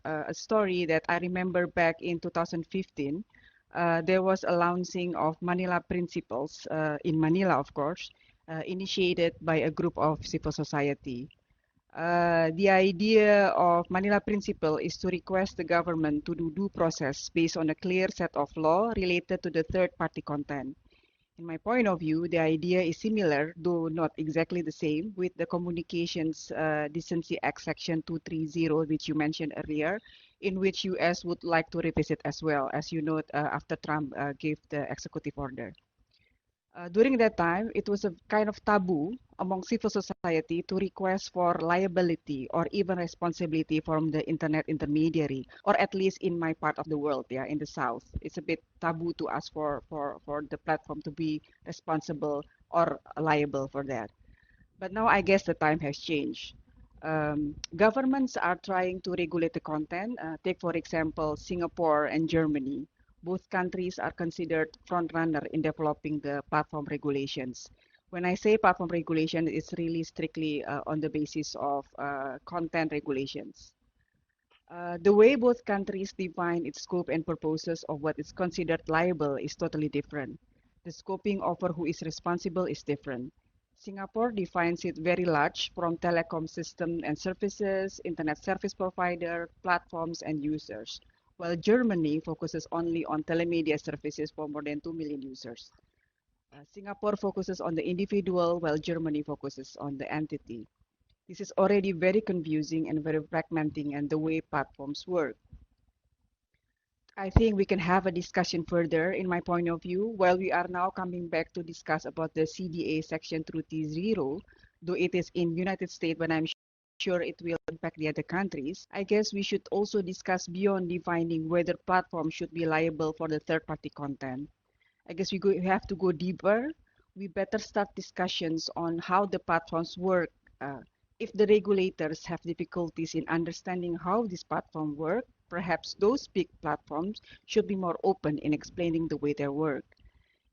a story that I remember back in 2015. There was a launching of Manila Principles in Manila, of course, initiated by a group of civil society. The idea of Manila Principle is to request the government to do due process based on a clear set of law related to the third-party content. In my point of view, the idea is similar, though not exactly the same, with the Communications Decency Act Section 230, which you mentioned earlier, in which US would like to revisit as well, as you note, after Trump gave the executive order. During that time, it was a kind of taboo among civil society to request for liability or even responsibility from the internet intermediary, or at least in my part of the world, yeah, in the South. It's a bit taboo to ask for the platform to be responsible or liable for that. But now I guess the time has changed. Governments are trying to regulate the content. Take, for example, Singapore and Germany. Both countries are considered front-runner in developing the platform regulations. When I say platform regulation, it's really strictly on the basis of content regulations. The way both countries define its scope and purposes of what is considered liable is totally different. The scoping over who is responsible is different. Singapore defines it very large, from telecom system and services, internet service provider, platforms, and users, while Germany focuses only on telemedia services for more than 2 million users. Singapore focuses on the individual, while Germany focuses on the entity. This is already very confusing and very fragmenting in the way platforms work. I think we can have a discussion further in my point of view, while we are now coming back to discuss about the CDA Section 230, though it is in United States, but I'm sure it will impact the other countries. I guess we should also discuss beyond defining whether platforms should be liable for the third-party content. I guess we have to go deeper. We better start discussions on how the platforms work. If the regulators have difficulties in understanding how this platform work, perhaps those big platforms should be more open in explaining the way they work.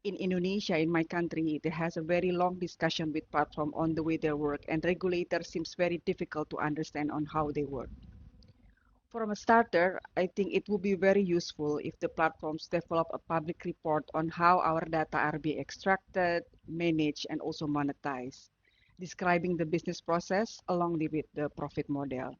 In Indonesia, in my country, there has a very long discussion with platform on the way they work, and regulators seems very difficult to understand on how they work. From a starter, I think it would be very useful if the platforms develop a public report on how our data are being extracted, managed, and also monetized, describing the business process along with the profit model.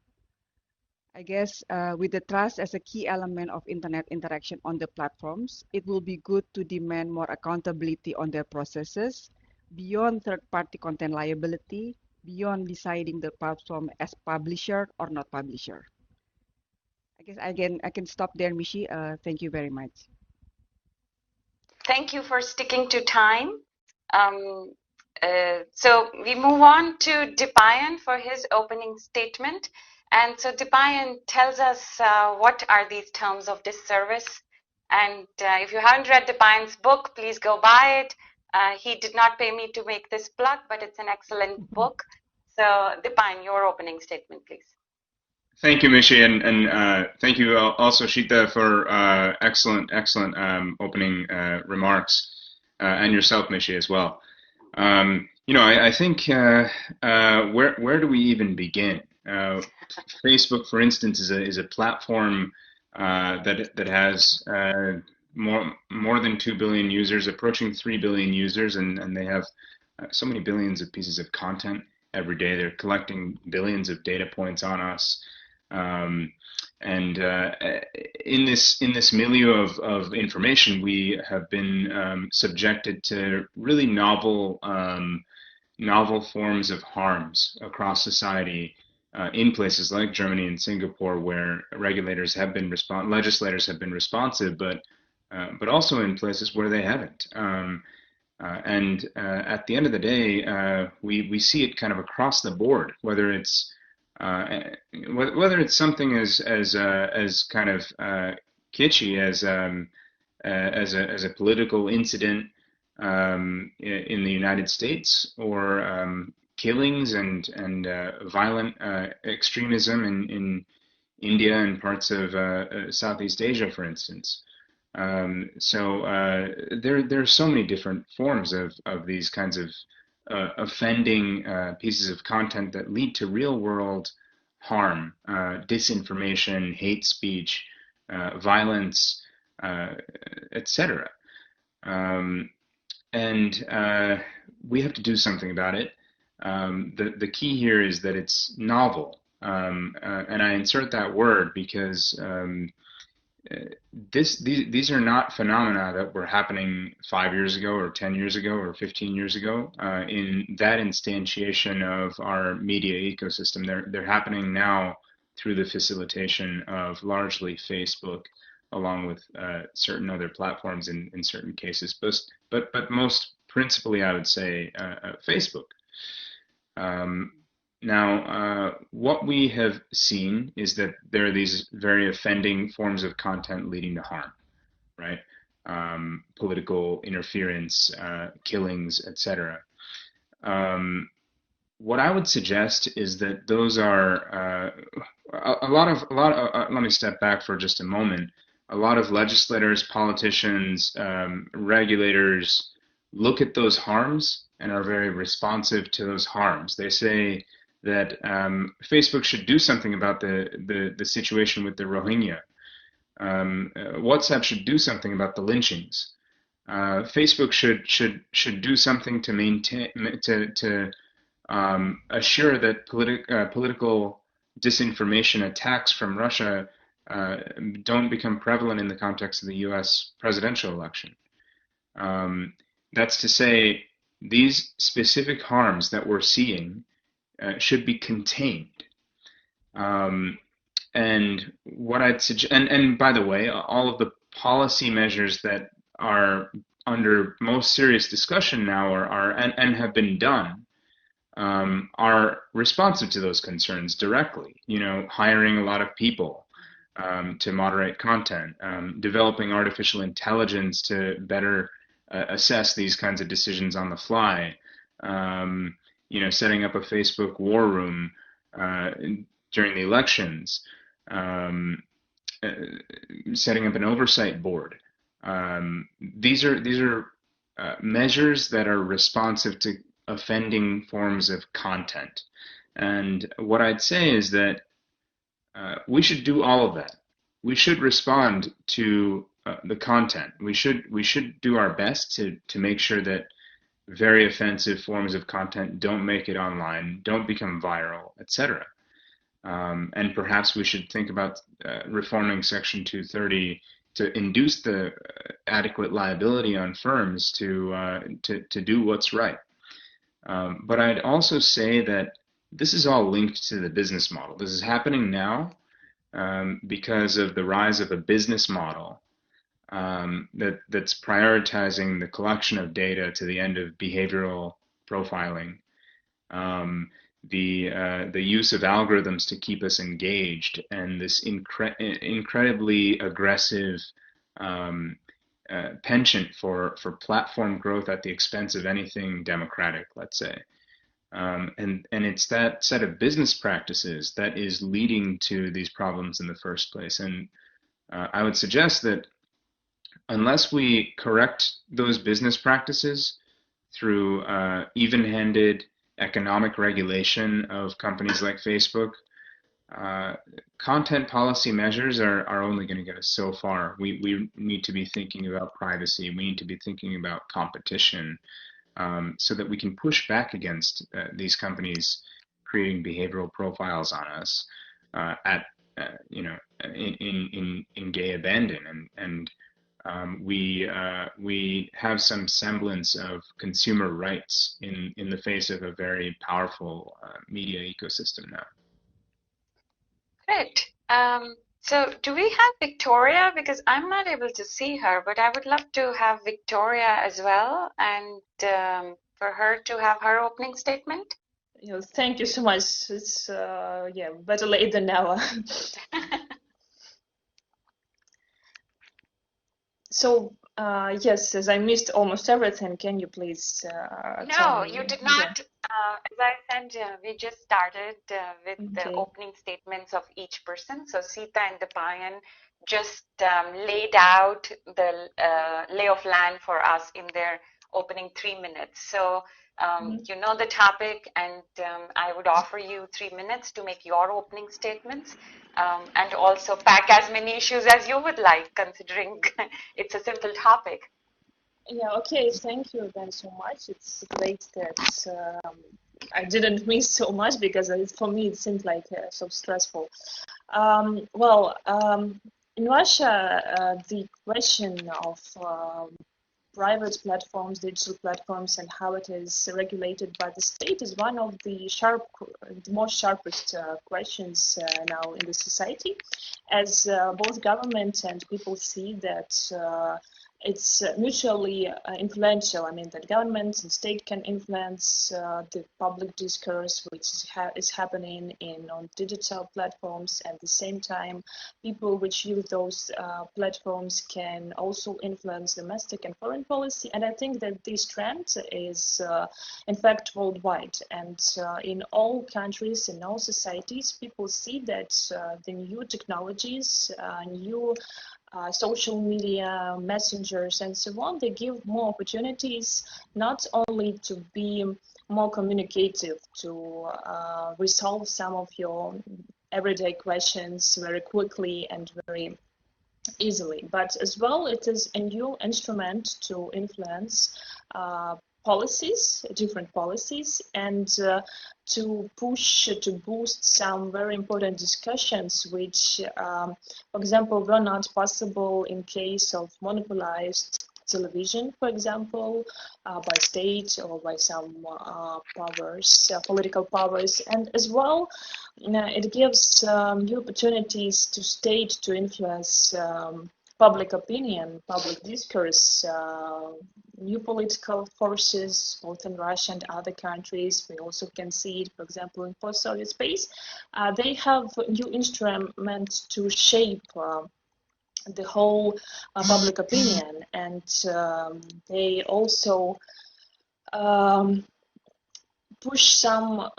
I guess with the trust as a key element of internet interaction on the platforms, it will be good to demand more accountability on their processes, beyond third-party content liability, beyond deciding the platform as publisher or not publisher. I guess I can stop there, Mishi. Thank you very much. Thank you for sticking to time. So we move on to Dipayan for his opening statement. And so Dipayan tells us what are these terms of disservice. And if you haven't read Dipayan's book, please go buy it. He did not pay me to make this plug, but it's an excellent book. So Dipayan, your opening statement, please. Thank you, Mishi, and thank you also, Shita, for excellent opening remarks, and yourself, Mishi, as well. You know, I think where do we even begin? Facebook, for instance, is a platform that has more than 2 billion users, approaching 3 billion users, and they have so many billions of pieces of content every day. They're collecting billions of data points on us. In this milieu of information, we have been subjected to really novel forms of harms across society in places like Germany and Singapore, where legislators have been responsive, but also in places where they haven't. At the end of the day, we see it kind of across the board, whether it's something as kind of kitschy as a political incident in the United States, or killings and violent extremism in India and parts of Southeast Asia, for instance. So there are so many different forms of these kinds of offending pieces of content that lead to real world harm, disinformation, hate speech, violence, etc. And we have to do something about it. The key here is that it's novel. And I insert that word because these are not phenomena that were happening 5 years ago or 10 years ago or 15 years ago in that instantiation of our media ecosystem. They're happening now through the facilitation of largely Facebook, along with certain other platforms in certain cases, but most principally, I would say, Facebook. Now, what we have seen is that there are these very offending forms of content leading to harm, right? Political interference, killings, etc. What I would suggest is that those are let me step back for just a moment. A lot of legislators, politicians, regulators look at those harms and are very responsive to those harms. They say that Facebook should do something about the situation with the Rohingya. WhatsApp should do something about the lynchings. Facebook should do something to maintain to assure that political disinformation attacks from Russia don't become prevalent in the context of the U.S. presidential election. That's to say, these specific harms that we're seeing should be contained. And what I'd suggest, and by the way, all of the policy measures that are under most serious discussion now and have been done are responsive to those concerns directly. You know, hiring a lot of people to moderate content, developing artificial intelligence to better assess these kinds of decisions on the fly. You know, setting up a Facebook war room during the elections, setting up an oversight board. These are measures that are responsive to offending forms of content. And what I'd say is that we should do all of that. We should respond to the content. We should do our best to make sure that very offensive forms of content don't make it online, don't become viral, etc. And perhaps we should think about reforming Section 230 to induce the adequate liability on firms to do what's right. But I'd also say that this is all linked to the business model. This is happening now because of the rise of a business model that's prioritizing the collection of data to the end of behavioral profiling, the use of algorithms to keep us engaged, and this incredibly aggressive penchant for platform growth at the expense of anything democratic, let's say. And it's that set of business practices that is leading to these problems in the first place. And I would suggest that unless we correct those business practices through even-handed economic regulation of companies like Facebook, content policy measures are only going to get us so far. We need to be thinking about privacy. We need to be thinking about competition so that we can push back against these companies creating behavioral profiles on us in gay abandon. And we have some semblance of consumer rights in the face of a very powerful media ecosystem now. Great. So do we have Viktoriia? Because I'm not able to see her, but I would love to have Viktoriia as well, and for her to have her opening statement. Thank you so much. It's better late than never. So yes, as I missed almost everything, can you please No, you did not. As I said, we just started with the opening statements of each person. So Shita and Dipayan just laid out the lay of land for us in their opening 3 minutes. So You know the topic, and I would offer you 3 minutes to make your opening statements, and also pack as many issues as you would like, considering it's a simple topic. Yeah, okay, thank you then so much. It's great that I didn't miss so much, because for me it seemed like so stressful. In Russia, the question of private platforms, digital platforms, and how it is regulated by the state is one of the most sharpest questions now in the society, as both government and people see that it's mutually influential. I mean, that governments and state can influence the public discourse, which is happening on digital platforms. At the same time, people which use those platforms can also influence domestic and foreign policy. And I think that this trend is, in fact, worldwide. And in all countries, in all societies, people see that the new technologies, new social media, messengers, and so on, they give more opportunities not only to be more communicative, to resolve some of your everyday questions very quickly and very easily, but as well it is a new instrument to influence policies, different policies, and to boost some very important discussions which, for example, were not possible in case of monopolized television, for example, by state or by some powers, political powers. And as well, it gives new opportunities to state to influence public opinion, public discourse, new political forces, both in Russia and other countries. We also can see it, for example, in post-Soviet space. They have new instruments to shape the whole public opinion, and they also push some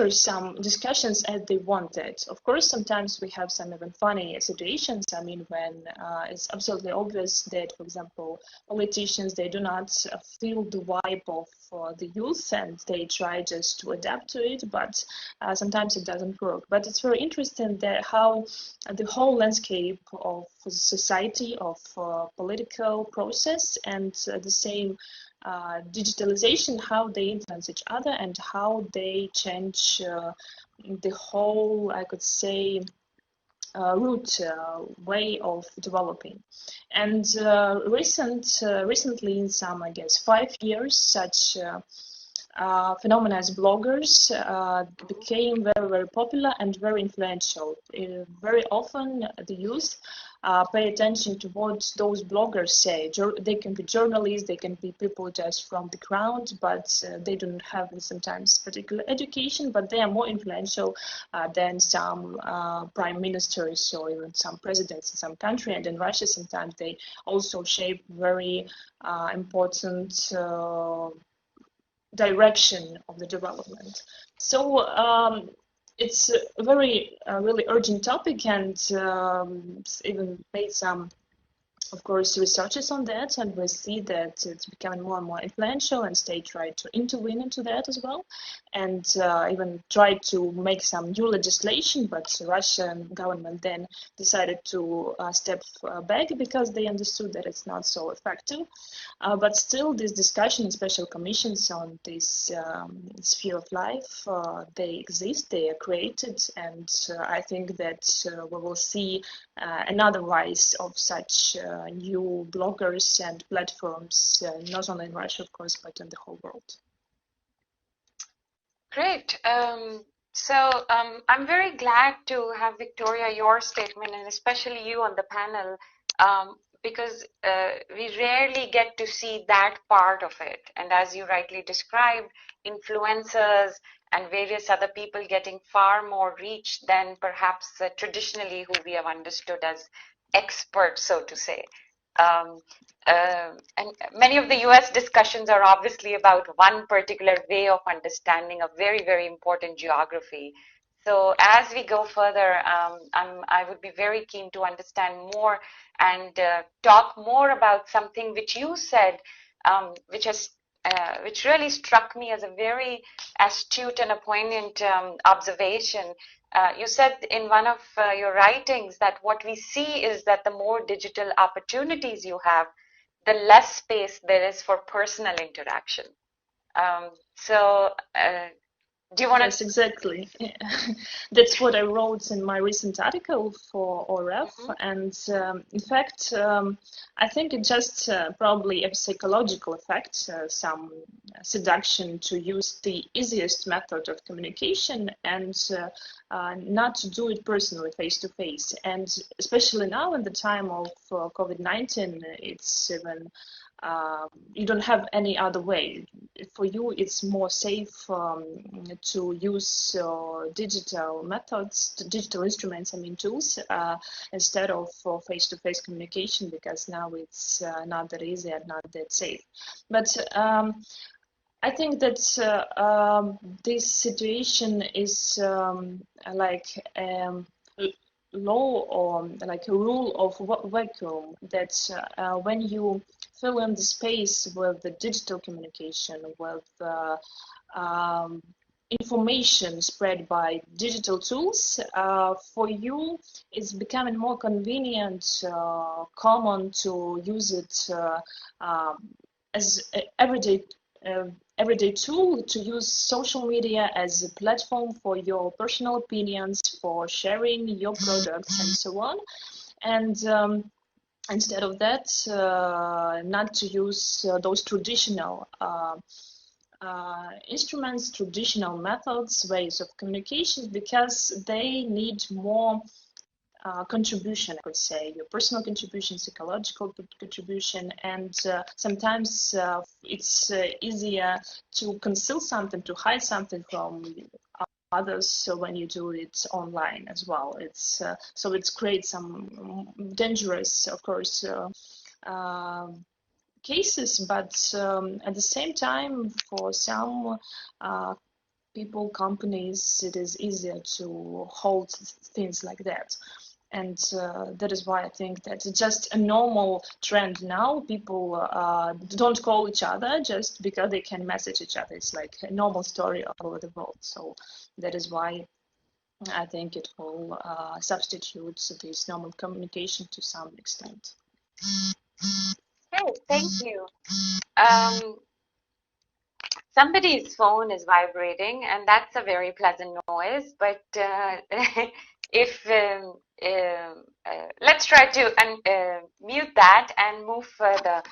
some discussions as they wanted. Of course, sometimes we have some even funny situations. I mean, when it's absolutely obvious that, for example, politicians, they do not feel the vibe of the youth, and they try just to adapt to it, but sometimes it doesn't work. But it's very interesting that how the whole landscape of society, of political process, and the same digitalization, how they influence each other and how they change the whole, I could say, route way of developing. And recently, in some, I guess, 5 years, such phenomena as bloggers became very, very popular and very influential. Very often, the youth pay attention to what those bloggers say. They can be journalists, they can be people just from the ground, but they don't have sometimes particular education, but they are more influential than some prime ministers or even some presidents in some country. And in Russia, sometimes they also shape very important direction of the development. So it's a very really urgent topic, and even made some, of course, researches on that, and we see that it's becoming more and more influential, and state try to intervene into that as well, and even try to make some new legislation, but the Russian government then decided to step back because they understood that it's not so effective. But still, this discussion, special commissions on this sphere of life, they exist, they are created, and I think that we will see another rise of such new bloggers and platforms, not only in Russia, of course, but in the whole world. Great. So I'm very glad to have Viktoriia, your statement, and especially you on the panel, because we rarely get to see that part of it. And as you rightly described, influencers and various other people getting far more reach than perhaps traditionally who we have understood as experts, so to say. And many of the US discussions are obviously about one particular way of understanding a very, very important geography. So as we go further, I would be very keen to understand more and talk more about something which you said, which has which really struck me as a very astute and a poignant observation. You said in one of your writings that what we see is that the more digital opportunities you have, the less space there is for personal interaction. So do you want to? Yes, exactly. That's what I wrote in my recent article for ORF. And in fact, I think it just probably a psychological effect, some seduction to use the easiest method of communication and not to do it personally, face to face. And especially now in the time of COVID-19, it's even you don't have any other way. For you, it's more safe to use digital methods, digital instruments, I mean tools, instead of face-to-face communication, because now it's not that easy and not that safe. But I think that this situation is like law or like a rule of vacuum, that when you fill in the space with the digital communication, with information spread by digital tools, for you it's becoming more convenient, common to use it as an everyday tool, to use social media as a platform for your personal opinions, for sharing your products and so on. And instead of that, not to use those traditional instruments, traditional methods, ways of communication, because they need more contribution, I could say, your personal contribution, psychological contribution, and sometimes it's easier to conceal something, to hide something from others. So when you do it online as well, it's so it creates some dangerous, of course, cases. But at the same time, for some people, companies, it is easier to hold things like that. And that is why I think that it's just a normal trend now. People don't call each other just because they can message each other. It's like a normal story all over the world. So that is why I think it will substitute this normal communication to some extent. Hey, thank you. Somebody's phone is vibrating, and that's a very pleasant noise. But if let's try to mute that and move further.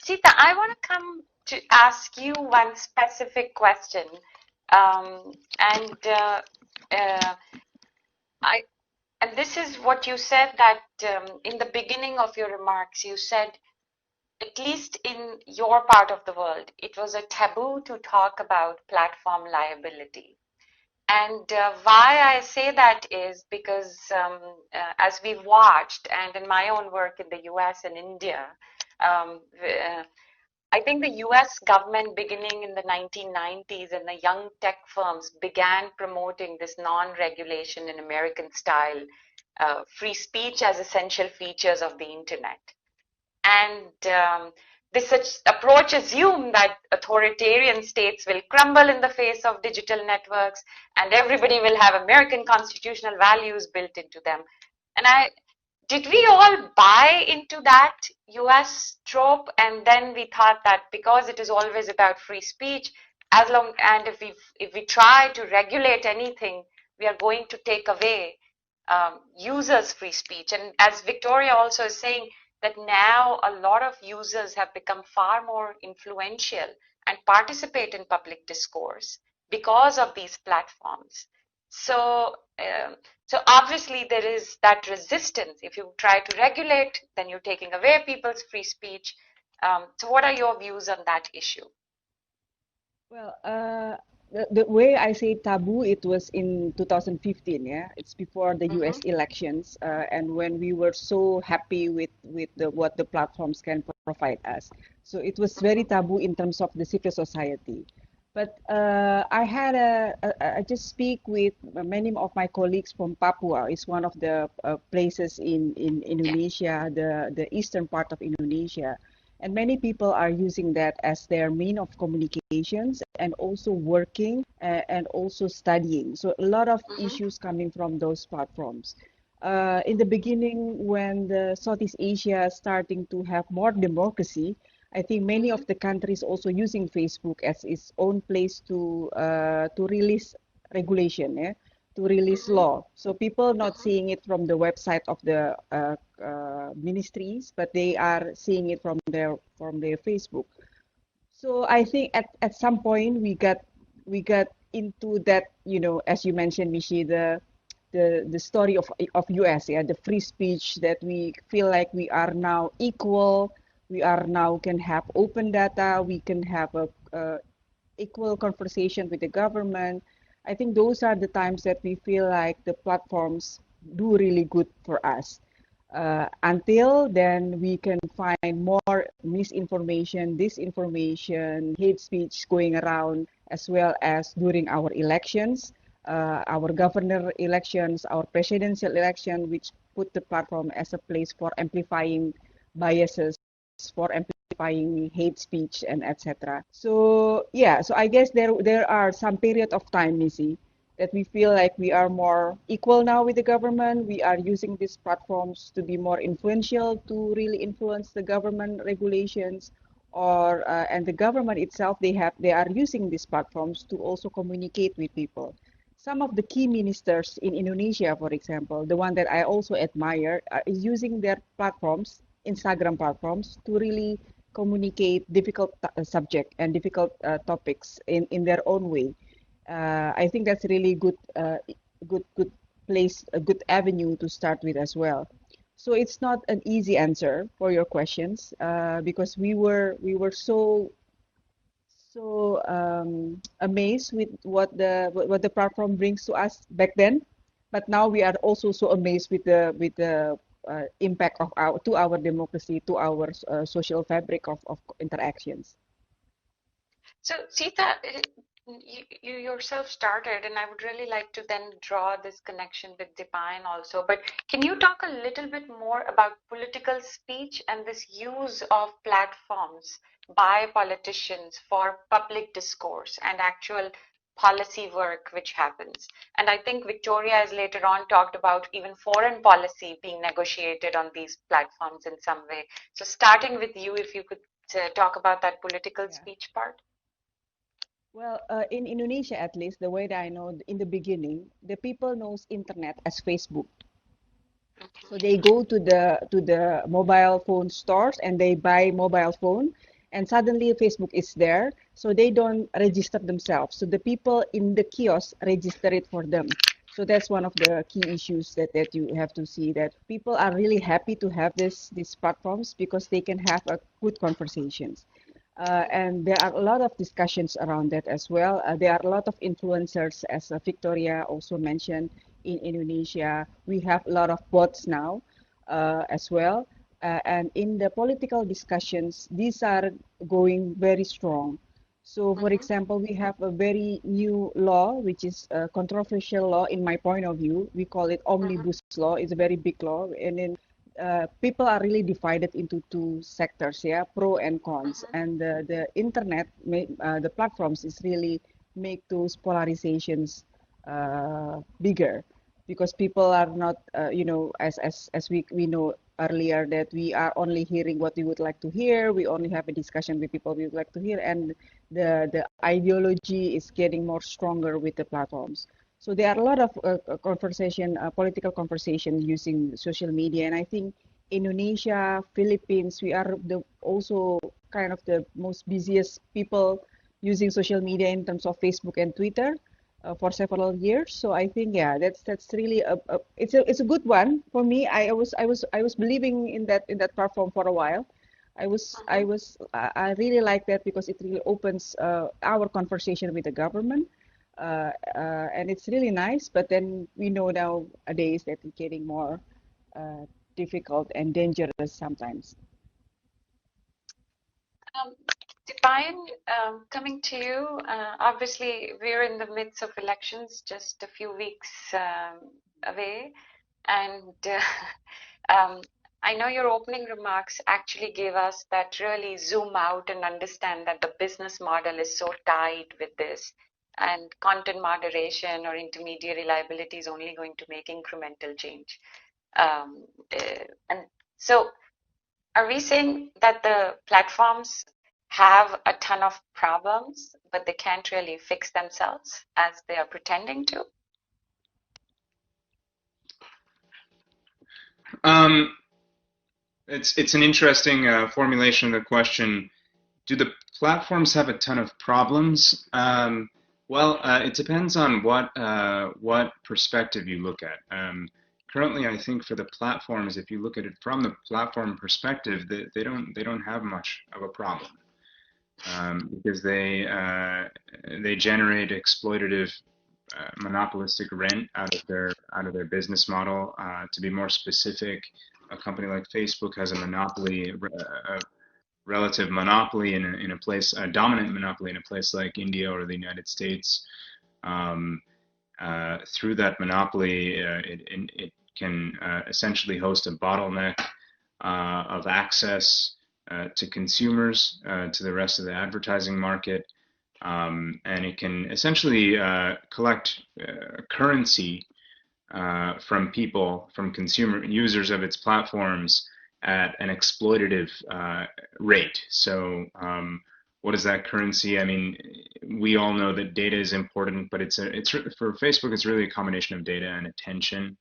Shita, I want to come to ask you one specific question, and this is what you said, that in the beginning of your remarks, you said, at least in your part of the world, it was a taboo to talk about platform liability. And why I say that is because as we've watched, and in my own work in the US and India, I think the US government, beginning in the 1990s, and the young tech firms began promoting this non-regulation in American style, free speech as essential features of the internet. And this approach assumed that authoritarian states will crumble in the face of digital networks, and everybody will have American constitutional values built into them. And did we all buy into that US trope? And then we thought that because it is always about free speech, and if we try to regulate anything, we are going to take away users' free speech. And as Viktoriia also is saying, that now a lot of users have become far more influential and participate in public discourse because of these platforms. So obviously there is that resistance. If you try to regulate, then you're taking away people's free speech. So what are your views on that issue? Well, the way I say taboo, it was in 2015. Yeah, it's before the US elections, and when we were so happy with what the platforms can provide us. So it was very taboo in terms of the civil society. But I just speak with many of my colleagues from Papua. It's one of the places in Indonesia, the eastern part of Indonesia. And many people are using that as their mean of communications and also working and also studying. So a lot of issues coming from those platforms. In the beginning, when the Southeast Asia starting to have more democracy, I think many of the countries also using Facebook as its own place to release regulation, yeah, to release law. So people not seeing it from the website of the ministries, but they are seeing it from their Facebook. So I think at some point we got into that, as you mentioned, Mishi, the story of US, yeah, the free speech, that we feel like we are now equal, we are now can have open data, we can have a equal conversation with the government. I think those are the times that we feel like the platforms do really good for us. Until then, we can find more misinformation, disinformation, hate speech going around, as well as during our elections, our governor elections, our presidential election, which put the platform as a place for amplifying biases, for amplifying hate speech, and etc. So yeah, so I guess there are some period of time, Missy, that we feel like we are more equal now with the government. We are using these platforms to be more influential, to really influence the government regulations, or and the government itself, they are using these platforms to also communicate with people. Some of the key ministers in Indonesia, for example, the one that I also admire, is using their platforms, Instagram platforms, to really communicate difficult subject and difficult topics in their own way. I think that's really good place, a good avenue to start with as well. So it's not an easy answer for your questions, because we were so amazed with what the platform brings to us back then, but now we are also so amazed with the impact of our democracy, to our social fabric of interactions. So, Sita, you yourself started, and I would really like to then draw this connection with Dipayan also. But can you talk a little bit more about political speech and this use of platforms by politicians for public discourse and actual policy work which happens? And I think Viktoriia has later on talked about even foreign policy being negotiated on these platforms in some way. So starting with you, if you could talk about that political Yeah. speech part. Well, in Indonesia, at least, the way that I know, in the beginning, the people knows internet as Facebook. So they go to the mobile phone stores and they buy mobile phone, and suddenly Facebook is there. So they don't register themselves. So the people in the kiosk register it for them. So that's one of the key issues that you have to see, that people are really happy to have these platforms because they can have a good conversations. And there are a lot of discussions around that as well. There are a lot of influencers, as Viktoriia also mentioned, in Indonesia. We have a lot of bots now as well. And in the political discussions, these are going very strong. So, for example, we have a very new law, which is a controversial law in my point of view. We call it omnibus law. It's a very big law, and then people are really divided into two sectors, yeah, pro and cons. And the internet, the platforms is really make those polarizations bigger, because people are not, as we know earlier, that we are only hearing what we would like to hear. We only have a discussion with people we would like to hear, and the ideology is getting more stronger with the platforms. So there are a lot of political conversation using social media, and I think Indonesia, Philippines, we are also kind of the most busiest people using social media in terms of Facebook and Twitter for several years. So I think, yeah, that's really it's a good one for me. I was believing in that platform for a while. I really like that because it really opens our conversation with the government, and it's really nice. But then we know nowadays that it's getting more difficult and dangerous sometimes. Dipayan, coming to you, obviously we're in the midst of elections, just a few weeks away, and I know your opening remarks actually gave us that really zoom out and understand that the business model is so tied with this, and content moderation or intermediary liability is only going to make incremental change. And so, are we saying that the platforms have a ton of problems, but they can't really fix themselves as they are pretending to? It's an interesting formulation of the question. Do the platforms have a ton of problems? Well, it depends on what perspective you look at. Currently, I think for the platforms, if you look at it from the platform perspective, they don't have much of a problem, because they generate exploitative, monopolistic rent out of their business model. To be more specific, a company like Facebook has a monopoly, a relative monopoly in a place, a dominant monopoly in a place like India or the United States. Through that monopoly, it can essentially host a bottleneck of access to consumers, to the rest of the advertising market, and it can essentially collect currency from people, from consumer users of its platforms at an exploitative rate. So what is that currency? I mean, we all know that data is important, but it's for Facebook, it's really a combination of data and attention.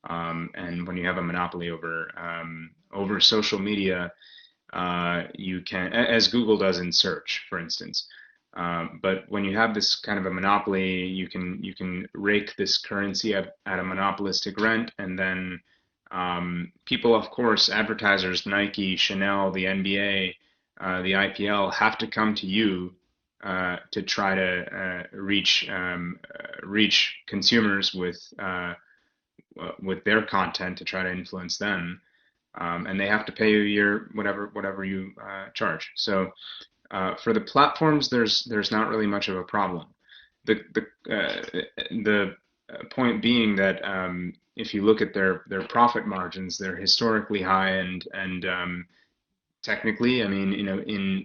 And when you have a monopoly over social media, you can, as Google does in search, for instance. But when you have this kind of a monopoly, you can rake this currency at a monopolistic rent, and then people, of course, advertisers, Nike, Chanel, the NBA, the IPL, have to come to you to try to reach consumers with their content, to try to influence them, and they have to pay you your whatever you charge. So for the platforms, there's not really much of a problem. The point being that if you look at their profit margins, they're historically high, and technically, I mean, you know,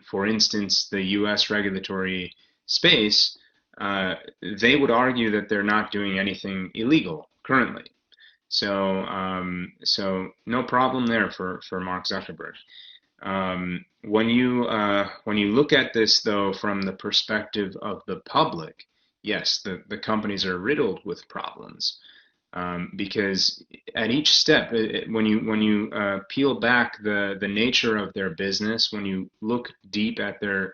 for instance, the U.S. regulatory space, they would argue that they're not doing anything illegal currently. So so no problem there for Mark Zuckerberg. When you look at this, though, from the perspective of the public, yes, the companies are riddled with problems, because at each step, when you peel back the nature of their business, when you look deep at their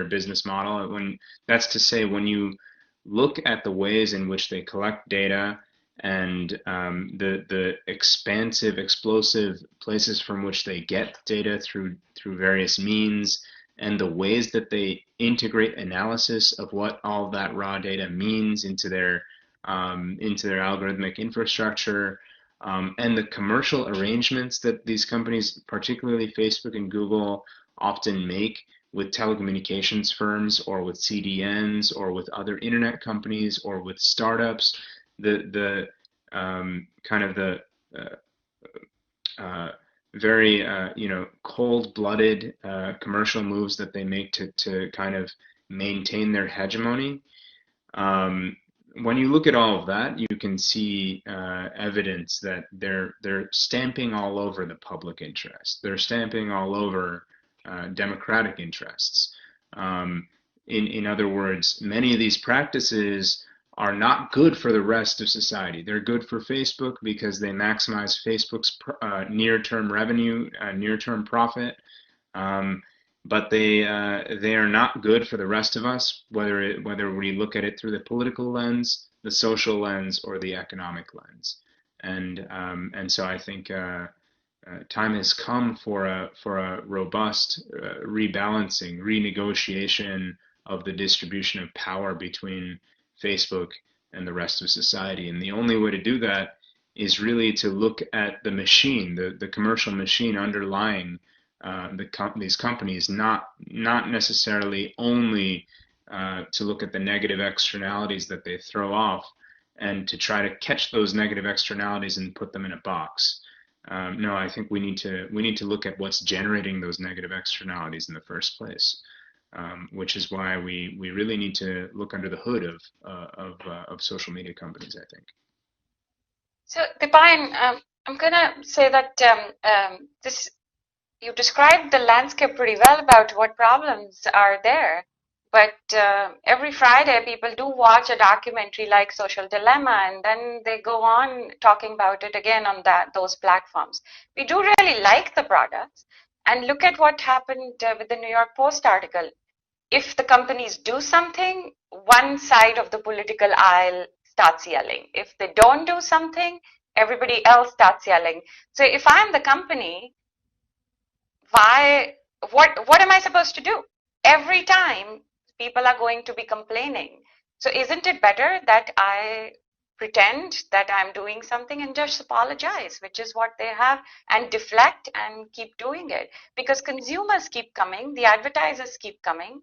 business model, that's to say, when you look at the ways in which they collect data, and the expansive, explosive places from which they get data through various means, and the ways that they integrate analysis of what all that raw data means into their algorithmic infrastructure, and the commercial arrangements that these companies, particularly Facebook and Google, often make with telecommunications firms, or with CDNs, or with other internet companies, or with startups. The kind of the very cold-blooded commercial moves that they make to kind of maintain their hegemony. When you look at all of that, you can see evidence that they're stamping all over the public interest. They're stamping all over democratic interests. In other words, many of these practices are not good for the rest of society. They're good for Facebook because they maximize Facebook's near-term revenue, near-term profit, but they are not good for the rest of us, whether we look at it through the political lens, the social lens, or the economic lens. And so I think time has come for a robust rebalancing, renegotiation of the distribution of power between Facebook and the rest of society. And the only way to do that is really to look at the machine, the commercial machine underlying these companies, not necessarily only to look at the negative externalities that they throw off, and to try to catch those negative externalities and put them in a box. no, I think we need to look at what's generating those negative externalities in the first place, which is why we really need to look under the hood of social media companies, I think. So, Dipayan, I'm gonna say that this you described the landscape pretty well about what problems are there. But every Friday, people do watch a documentary like Social Dilemma, and then they go on talking about it again on those platforms. We do really like the products, and look at what happened with the New York Post article. If the companies do something, one side of the political aisle starts yelling. If they don't do something, everybody else starts yelling. So if I'm the company, what am I supposed to do? Every time people are going to be complaining. So isn't it better that I pretend that I'm doing something and just apologize, which is what they have, and deflect and keep doing it? Because consumers keep coming, the advertisers keep coming.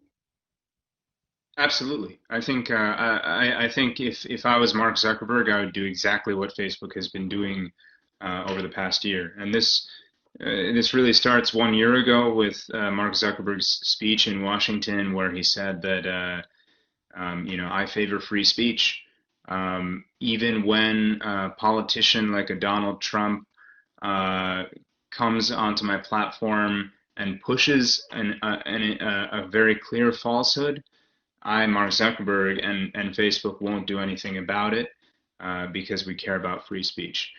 Absolutely. I think I think if I was Mark Zuckerberg, I would do exactly what Facebook has been doing over the past year. And this really starts 1 year ago with Mark Zuckerberg's speech in Washington, where he said that I favor free speech. Even when a politician like a Donald Trump comes onto my platform and pushes a very clear falsehood, I, Mark Zuckerberg, and Facebook won't do anything about it because we care about free speech.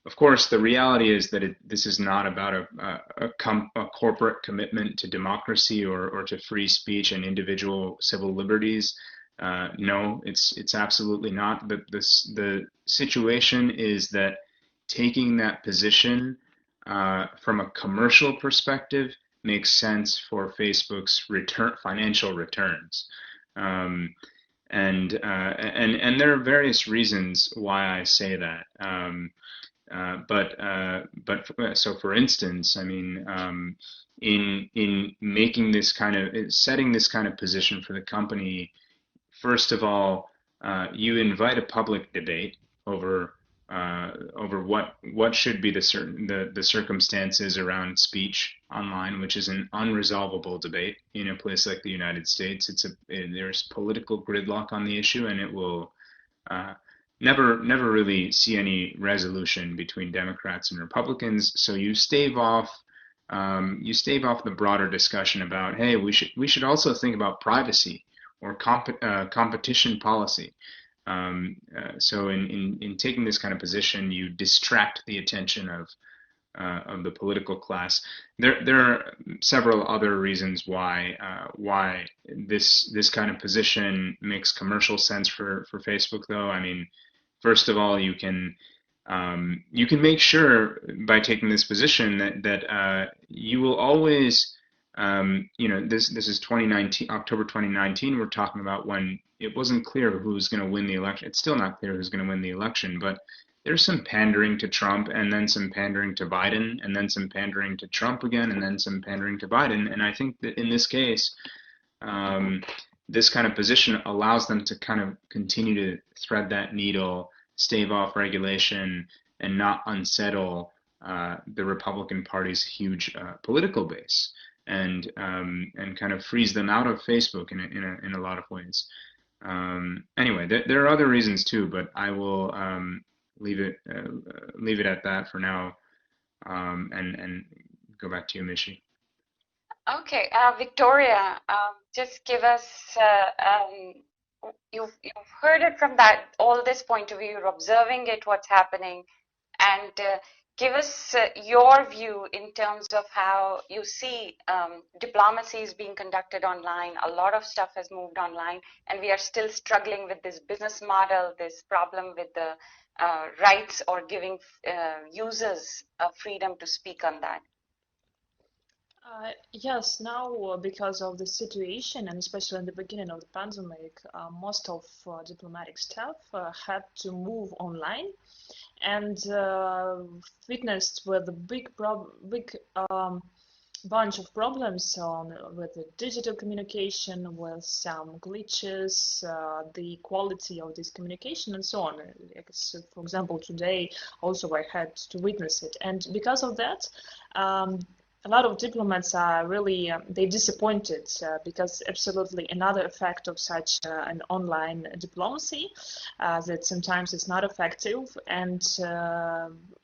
Of course, the reality is that this is not about a corporate commitment to democracy or to free speech and individual civil liberties. No, it's absolutely not. The situation is that taking that position from a commercial perspective makes sense for Facebook's financial returns. And there are various reasons why I say that. So for instance, I mean, in making this setting this kind of position for the company, first of all, you invite a public debate over what should be the circumstances around speech online, which is an unresolvable debate in a place like the United States. There's political gridlock on the issue, and it will never really see any resolution between Democrats and Republicans. So you stave off the broader discussion about, hey, we should also think about privacy or competition policy. So in taking this kind of position, you distract the attention of the political class. There are several other reasons why this kind of position makes commercial sense for Facebook, though. I mean, first of all, you can make sure by taking this position that you will always this is 2019, October 2019. We're talking about when it wasn't clear who was going to win the election. It's still not clear who's going to win the election, but there's some pandering to Trump, and then some pandering to Biden, and then some pandering to Trump again, and then some pandering to Biden. And I think that in this case, this kind of position allows them to kind of continue to thread that needle, stave off regulation, and not unsettle the Republican Party's huge political base. And kind of freeze them out of Facebook in a lot of ways. Anyway, there are other reasons too, but I will leave it at that for now, and go back to you, Mishi. Okay, Viktoriia, just give us. You've heard it from all this point of view. You're observing it, what's happening, and give us your view in terms of how you see diplomacy is being conducted online. A lot of stuff has moved online, and we are still struggling with this business model, this problem with the rights or giving users freedom to speak on that. Yes, now because of the situation, and especially in the beginning of the pandemic, most of diplomatic staff had to move online, and witnessed with the big bunch of problems with the digital communication, with some glitches, the quality of this communication, and so on. So, for example, today also I had to witness it, and because of that, a lot of diplomats are really they disappointed because absolutely another effect of such an online diplomacy that sometimes it's not effective, and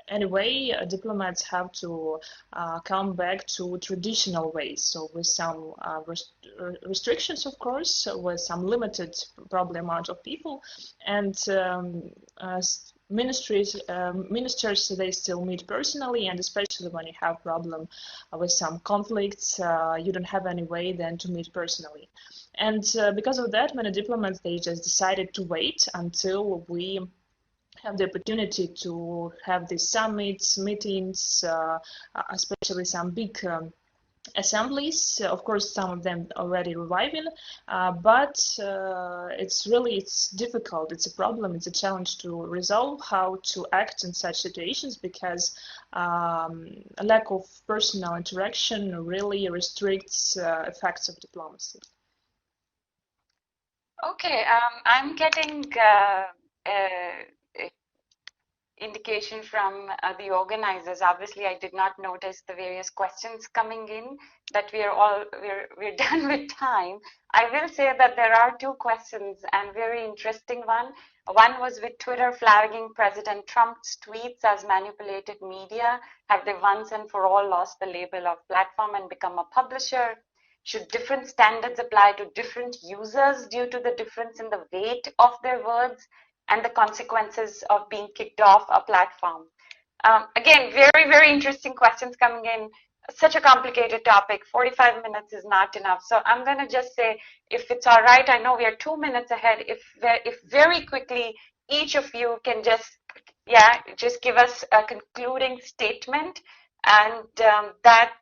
anyway diplomats have to come back to traditional ways, so with some restrictions, of course, with some limited probably amount of people, and ministers, they still meet personally, and especially when you have problem with some conflicts, you don't have any way then to meet personally. And because of that, many diplomats, they just decided to wait until we have the opportunity to have these summits, meetings, especially some big assemblies. Of course, some of them already reviving, but it's difficult. It's a problem. It's a challenge to resolve how to act in such situations, because a lack of personal interaction really restricts effects of diplomacy. Okay, I'm getting indication from the organizers. Obviously, I did not notice the various questions coming in, that we're done with time. I will say that there are two questions, and very interesting one. One was with Twitter flagging President Trump's tweets as manipulated media. Have they once and for all lost the label of platform and become a publisher? Should different standards apply to different users due to the difference in the weight of their words and the consequences of being kicked off a platform? Again, very, very interesting questions coming in. Such a complicated topic. 45 minutes is not enough. So I'm going to just say, if it's all right, I know we are 2 minutes ahead. If very quickly each of you can just give us a concluding statement, and that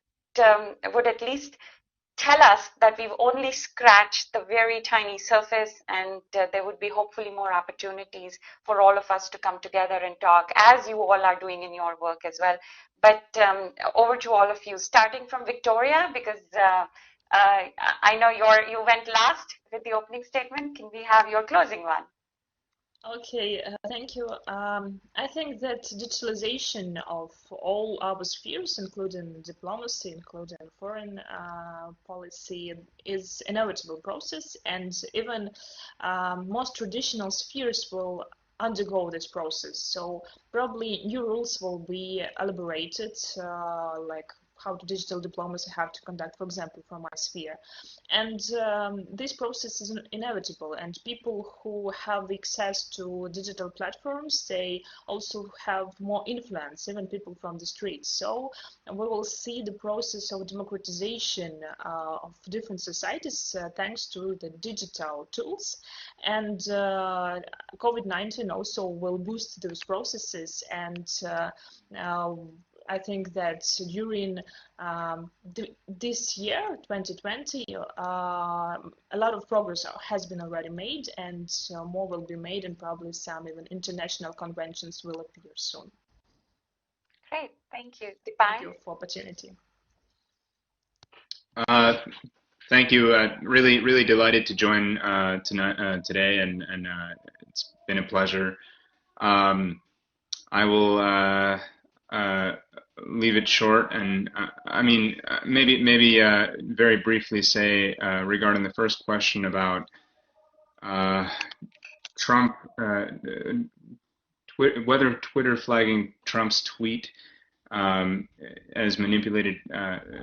would at least tell us that we've only scratched the very tiny surface, and there would be hopefully more opportunities for all of us to come together and talk, as you all are doing in your work as well. But over to all of you, starting from Viktoriia, because I know you went last with the opening statement. Can we have your closing one? Okay, thank you. I think that digitalization of all our spheres, including diplomacy, including foreign policy, is an inevitable process, and even most traditional spheres will undergo this process. So probably new rules will be elaborated, like how digital diplomacy have to conduct, for example, from my sphere. And this process is inevitable, and people who have access to digital platforms, they also have more influence, even people from the streets. So we will see the process of democratization of different societies thanks to the digital tools. And COVID-19 also will boost those processes, and I think that during this year, 2020, a lot of progress has been already made, and more will be made, and probably some even international conventions will appear soon. Great, thank you. Dipayan? Thank you for opportunity. Thank you. Really, really delighted to join today, and it's been a pleasure. I will leave it short, and I mean, maybe very briefly say regarding the first question about Trump, whether Twitter flagging Trump's tweet as manipulated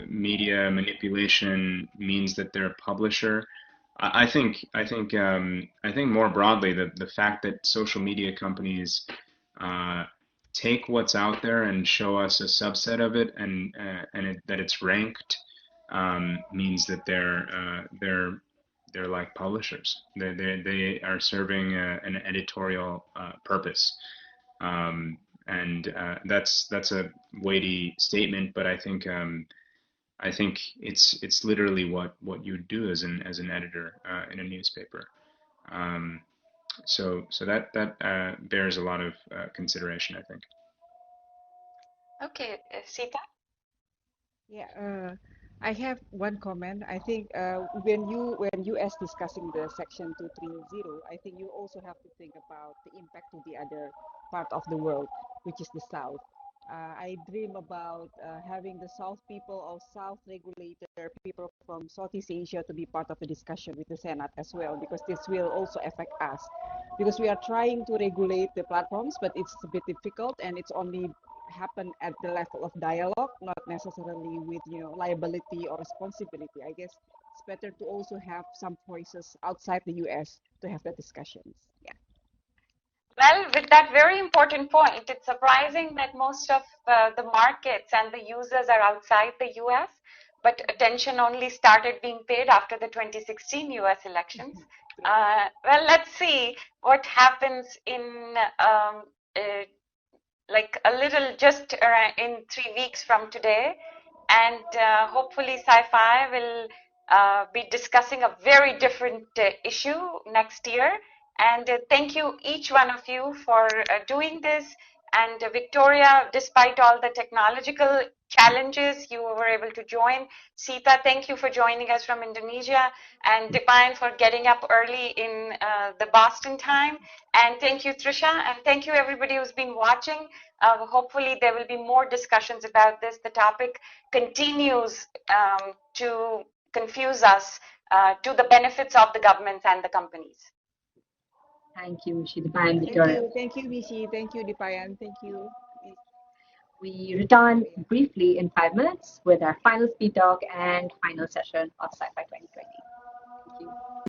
media manipulation means that they're a publisher. I think more broadly the fact that social media companies take what's out there and show us a subset of it, and that it's ranked, means that they're like publishers. They are serving an editorial purpose, and that's a weighty statement. But I think it's literally what you do as an editor in a newspaper. So that bears a lot of consideration, I think. Okay, Shita? Yeah, I have one comment. I think when US discussing the Section 230, I think you also have to think about the impact to the other part of the world, which is the South. I dream about having the South people or South regulator people from Southeast Asia to be part of the discussion with the Senate as well, because this will also affect us. Because we are trying to regulate the platforms, but it's a bit difficult, and it's only happen at the level of dialogue, not necessarily with liability or responsibility. I guess it's better to also have some voices outside the US to have the discussions. Yeah. Well, with that very important point, it's surprising that most of the markets and the users are outside the US, but attention only started being paid after the 2016 US elections. Well, let's see what happens in like a little just in 3 weeks from today. And hopefully Sci-Fi will be discussing a very different issue next year. And thank you, each one of you, for doing this. And Viktoriia, despite all the technological challenges, you were able to join. Shita, thank you for joining us from Indonesia. And Dipayan for getting up early in the Boston time. And thank you, Trisha. And thank you, everybody who's been watching. Hopefully, there will be more discussions about this. The topic continues to confuse us to the benefits of the governments and the companies. Thank you, Mishi, Dipayan, Viktoriia. Thank you, Mishi. Thank you, Dipayan. Thank you. We return briefly in 5 minutes with our final speed talk and final session of Sci-Fi 2020. Thank you.